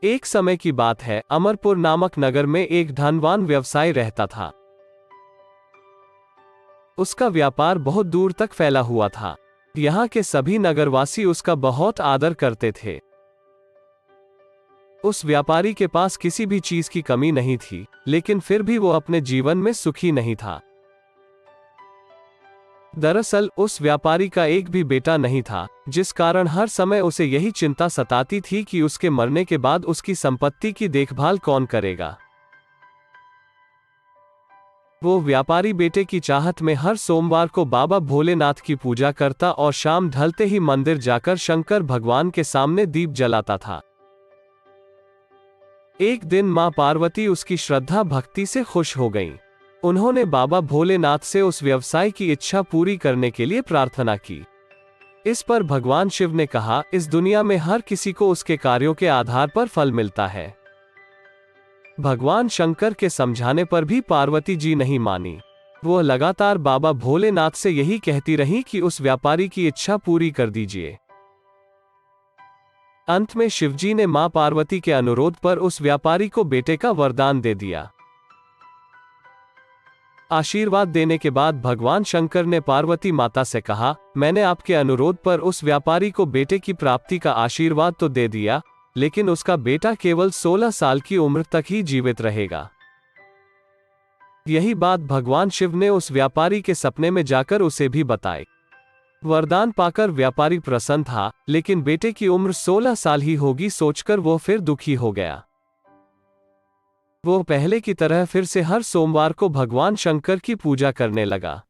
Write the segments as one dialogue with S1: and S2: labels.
S1: एक समय की बात है, अमरपुर नामक नगर में एक धनवान व्यवसायी रहता था। उसका व्यापार बहुत दूर तक फैला हुआ था। यहाँ के सभी नगरवासी उसका बहुत आदर करते थे। उस व्यापारी के पास किसी भी चीज की कमी नहीं थी, लेकिन फिर भी वो अपने जीवन में सुखी नहीं था। दरअसल उस व्यापारी का एक भी बेटा नहीं था, जिस कारण हर समय उसे यही चिंता सताती थी कि उसके मरने के बाद उसकी संपत्ति की देखभाल कौन करेगा। वो व्यापारी बेटे की चाहत में हर सोमवार को बाबा भोलेनाथ की पूजा करता और शाम ढलते ही मंदिर जाकर शंकर भगवान के सामने दीप जलाता था। एक दिन मां पार्वती उसकी श्रद्धा भक्ति से खुश हो गईं। उन्होंने बाबा भोलेनाथ से उस व्यवसाय की इच्छा पूरी करने के लिए प्रार्थना की। इस पर भगवान शिव ने कहा, इस दुनिया में हर किसी को उसके कार्यों के आधार पर फल मिलता है। भगवान शंकर के समझाने पर भी पार्वती जी नहीं मानी। वो लगातार बाबा भोलेनाथ से यही कहती रहीं कि उस व्यापारी की इच्छा पूरी कर दीजिए। अंत में शिवजी ने मां पार्वती के अनुरोध पर उस व्यापारी को बेटे का वरदान दे दिया। आशीर्वाद देने के बाद भगवान शंकर ने पार्वती माता से कहा, मैंने आपके अनुरोध पर उस व्यापारी को बेटे की प्राप्ति का आशीर्वाद तो दे दिया, लेकिन उसका बेटा केवल 16 साल की उम्र तक ही जीवित रहेगा। यही बात भगवान शिव ने उस व्यापारी के सपने में जाकर उसे भी बताई। वरदान पाकर व्यापारी प्रसन्न था, लेकिन बेटे की उम्र 16 साल ही होगी सोचकर वो फिर दुखी हो गया। वो पहले की तरह फिर से हर सोमवार को भगवान शंकर की पूजा करने लगा।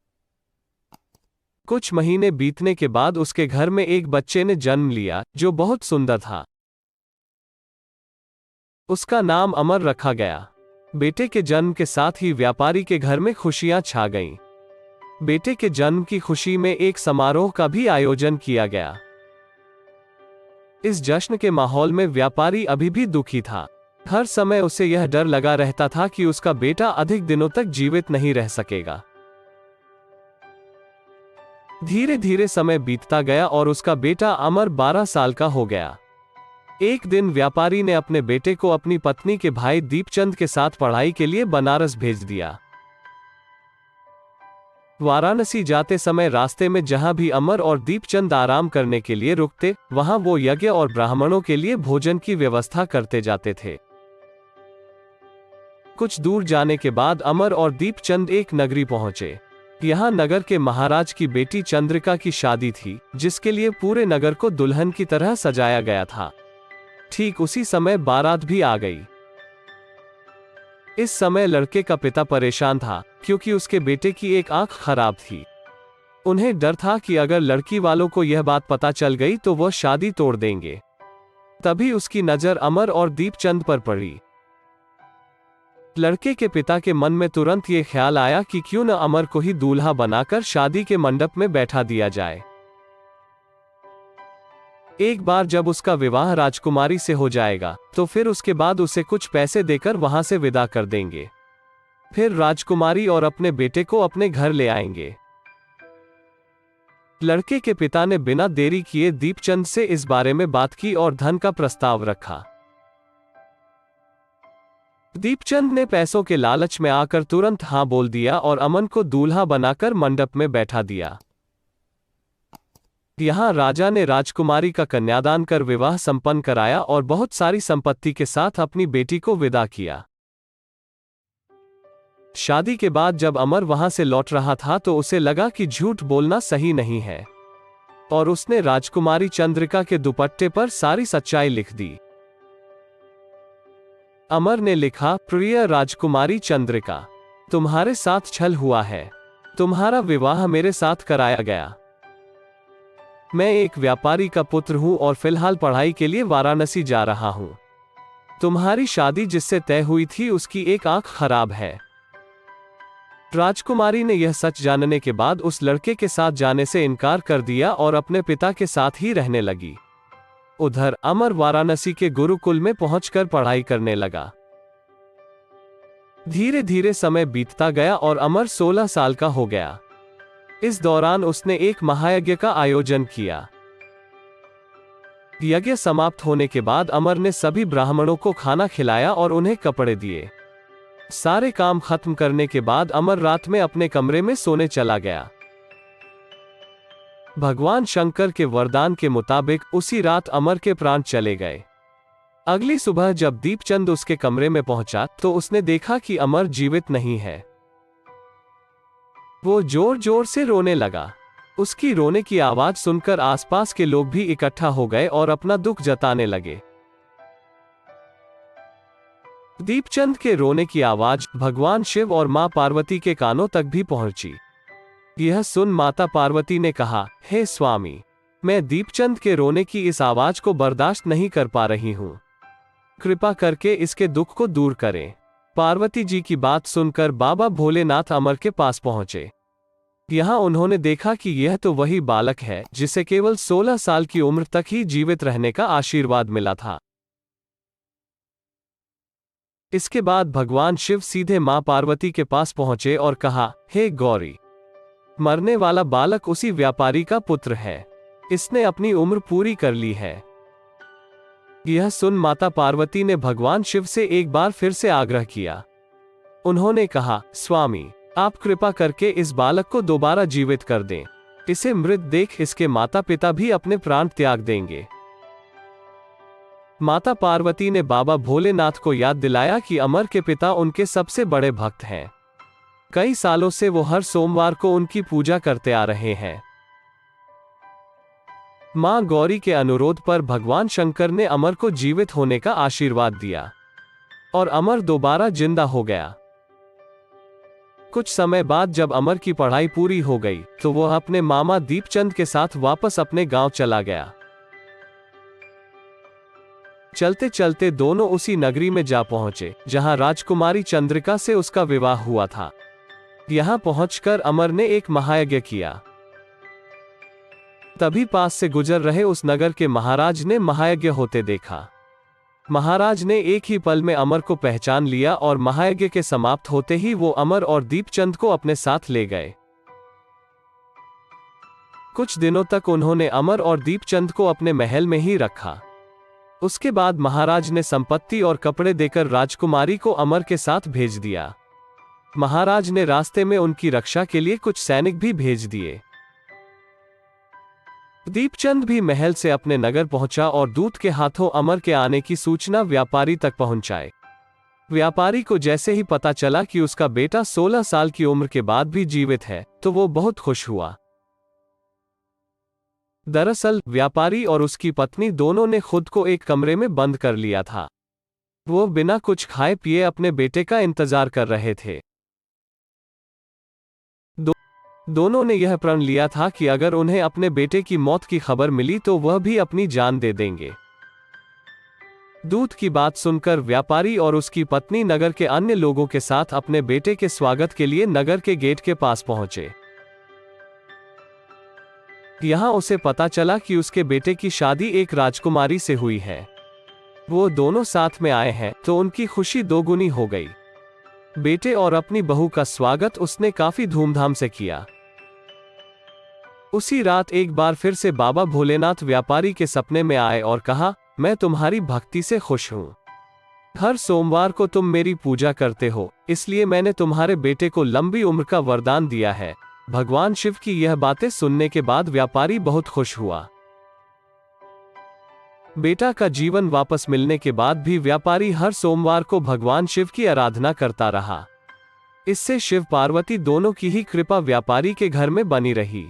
S1: कुछ महीने बीतने के बाद उसके घर में एक बच्चे ने जन्म लिया, जो बहुत सुंदर था। उसका नाम अमर रखा गया। बेटे के जन्म के साथ ही व्यापारी के घर में खुशियां छा गईं। बेटे के जन्म की खुशी में एक समारोह का भी आयोजन किया गया। इस जश्न के माहौल में व्यापारी अभी भी दुखी था। हर समय उसे यह डर लगा रहता था कि उसका बेटा अधिक दिनों तक जीवित नहीं रह सकेगा। धीरे धीरे समय बीतता गया और उसका बेटा अमर 12 साल का हो गया। एक दिन व्यापारी ने अपने बेटे को अपनी पत्नी के भाई दीपचंद के साथ पढ़ाई के लिए बनारस भेज दिया। वाराणसी जाते समय रास्ते में जहां भी अमर और दीपचंद आराम करने के लिए रुकते, वहां वो यज्ञ और ब्राह्मणों के लिए भोजन की व्यवस्था करते जाते थे। कुछ दूर जाने के बाद अमर और दीपचंद एक नगरी पहुंचे। यहाँ नगर के महाराज की बेटी चंद्रिका की शादी थी, जिसके लिए पूरे नगर को दुल्हन की तरह सजाया गया था। ठीक उसी समय बारात भी आ गई। इस समय लड़के का पिता परेशान था, क्योंकि उसके बेटे की एक आंख खराब थी। उन्हें डर था कि अगर लड़की वालों को यह बात पता चल गई तो वह शादी तोड़ देंगे। तभी उसकी नजर अमर और दीपचंद पर पड़ी। लड़के के पिता के मन में तुरंत ये ख्याल आया कि क्यों न अमर को ही दूल्हा बनाकर शादी के मंडप में बैठा दिया जाए। एक बार जब उसका विवाह राजकुमारी से हो जाएगा, तो फिर उसके बाद उसे कुछ पैसे देकर वहां से विदा कर देंगे। फिर राजकुमारी और अपने बेटे को अपने घर ले आएंगे। लड़के के पिता ने बिना देरी किए दीपचंद से इस बारे में बात की और धन का प्रस्ताव रखा। दीपचंद ने पैसों के लालच में आकर तुरंत हां बोल दिया और अमन को दूल्हा बनाकर मंडप में बैठा दिया। यहाँ राजा ने राजकुमारी का कन्यादान कर विवाह संपन्न कराया और बहुत सारी संपत्ति के साथ अपनी बेटी को विदा किया। शादी के बाद जब अमर वहां से लौट रहा था तो उसे लगा कि झूठ बोलना सही नहीं है, और उसने राजकुमारी चंद्रिका के दुपट्टे पर सारी सच्चाई लिख दी। अमर ने लिखा, प्रिय राजकुमारी चंद्रिका, तुम्हारे साथ छल हुआ है। तुम्हारा विवाह मेरे साथ कराया गया। मैं एक व्यापारी का पुत्र हूं और फिलहाल पढ़ाई के लिए वाराणसी जा रहा हूं। तुम्हारी शादी जिससे तय हुई थी उसकी एक आंख खराब है। राजकुमारी ने यह सच जानने के बाद उस लड़के के साथ जाने से इनकार कर दिया और अपने पिता के साथ ही रहने लगी। उधर अमर वाराणसी के गुरुकुल में पहुंचकर पढ़ाई करने लगा। धीरे धीरे समय बीतता गया और अमर 16 साल का हो गया। इस दौरान उसने एक महायज्ञ का आयोजन किया। यज्ञ समाप्त होने के बाद अमर ने सभी ब्राह्मणों को खाना खिलाया और उन्हें कपड़े दिए। सारे काम खत्म करने के बाद अमर रात में अपने कमरे में सोने चला गया। भगवान शंकर के वरदान के मुताबिक उसी रात अमर के प्राण चले गए। अगली सुबह जब दीपचंद उसके कमरे में पहुंचा तो उसने देखा कि अमर जीवित नहीं है। वो जोर जोर से रोने लगा। उसकी रोने की आवाज सुनकर आसपास के लोग भी इकट्ठा हो गए और अपना दुख जताने लगे। दीपचंद के रोने की आवाज भगवान शिव और मां पार्वती के कानों तक भी पहुंची। यह सुन माता पार्वती ने कहा, हे स्वामी, मैं दीपचंद के रोने की इस आवाज को बर्दाश्त नहीं कर पा रही हूं। कृपा करके इसके दुख को दूर करें। पार्वती जी की बात सुनकर बाबा भोलेनाथ अमर के पास पहुंचे। यहां उन्होंने देखा कि यह तो वही बालक है जिसे केवल 16 साल की उम्र तक ही जीवित रहने का आशीर्वाद मिला था। इसके बाद भगवान शिव सीधे मां पार्वती के पास पहुंचे और कहा, हे गौरी, मरने वाला बालक उसी व्यापारी का पुत्र है। इसने अपनी उम्र पूरी कर ली है। यह सुन माता पार्वती ने भगवान शिव से एक बार फिर से आग्रह किया। उन्होंने कहा, स्वामी, आप कृपा करके इस बालक को दोबारा जीवित कर दें। इसे मृत देख इसके माता पिता भी अपने प्राण त्याग देंगे। माता पार्वती ने बाबा भोलेनाथ को याद दिलाया कि अमर के पिता उनके सबसे बड़े भक्त हैं। कई सालों से वो हर सोमवार को उनकी पूजा करते आ रहे हैं। मां गौरी के अनुरोध पर भगवान शंकर ने अमर को जीवित होने का आशीर्वाद दिया और अमर दोबारा जिंदा हो गया। कुछ समय बाद जब अमर की पढ़ाई पूरी हो गई तो वह अपने मामा दीपचंद के साथ वापस अपने गांव चला गया। चलते चलते दोनों उसी नगरी में जा पहुंचे जहां राजकुमारी चंद्रिका से उसका विवाह हुआ था। यहां पहुंचकर अमर ने एक महायज्ञ किया। तभी पास से गुजर रहे उस नगर के महाराज ने महायज्ञ होते देखा। महाराज ने एक ही पल में अमर को पहचान लिया और महायज्ञ के समाप्त होते ही वो अमर और दीपचंद को अपने साथ ले गए। कुछ दिनों तक उन्होंने अमर और दीपचंद को अपने महल में ही रखा। उसके बाद महाराज ने संपत्ति और कपड़े देकर राजकुमारी को अमर के साथ भेज दिया। महाराज ने रास्ते में उनकी रक्षा के लिए कुछ सैनिक भी भेज दिए। दीपचंद भी महल से अपने नगर पहुंचा और दूत के हाथों अमर के आने की सूचना व्यापारी तक पहुंचाए। व्यापारी को जैसे ही पता चला कि उसका बेटा 16 साल की उम्र के बाद भी जीवित है तो वो बहुत खुश हुआ। दरअसल व्यापारी और उसकी पत्नी दोनों ने खुद को एक कमरे में बंद कर लिया था। वो बिना कुछ खाए पिए अपने बेटे का इंतजार कर रहे थे। दोनों ने यह प्रण लिया था कि अगर उन्हें अपने बेटे की मौत की खबर मिली तो वह भी अपनी जान दे देंगे। दूत की बात सुनकर व्यापारी और उसकी पत्नी नगर के अन्य लोगों के साथ अपने बेटे के स्वागत के लिए नगर के गेट के पास पहुंचे। यहां उसे पता चला कि उसके बेटे की शादी एक राजकुमारी से हुई है। वो दोनों साथ में आए हैं तो उनकी खुशी दोगुनी हो गई। बेटे और अपनी बहू का स्वागत उसने काफी धूमधाम से किया। उसी रात एक बार फिर से बाबा भोलेनाथ व्यापारी के सपने में आए और कहा, मैं तुम्हारी भक्ति से खुश हूं। हर सोमवार को तुम मेरी पूजा करते हो, इसलिए मैंने तुम्हारे बेटे को लंबी उम्र का वरदान दिया है। भगवान शिव की यह बातें सुनने के बाद व्यापारी बहुत खुश हुआ। बेटा का जीवन वापस मिलने के बाद भी व्यापारी हर सोमवार को भगवान शिव की आराधना करता रहा। इससे शिव पार्वती दोनों की ही कृपा व्यापारी के घर में बनी रही।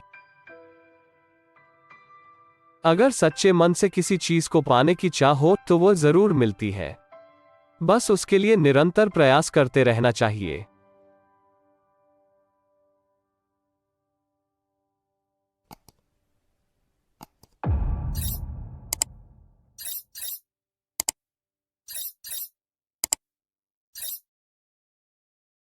S1: अगर सच्चे मन से किसी चीज को पाने की चाह हो तो वो जरूर मिलती है। बस उसके लिए निरंतर प्रयास करते रहना चाहिए।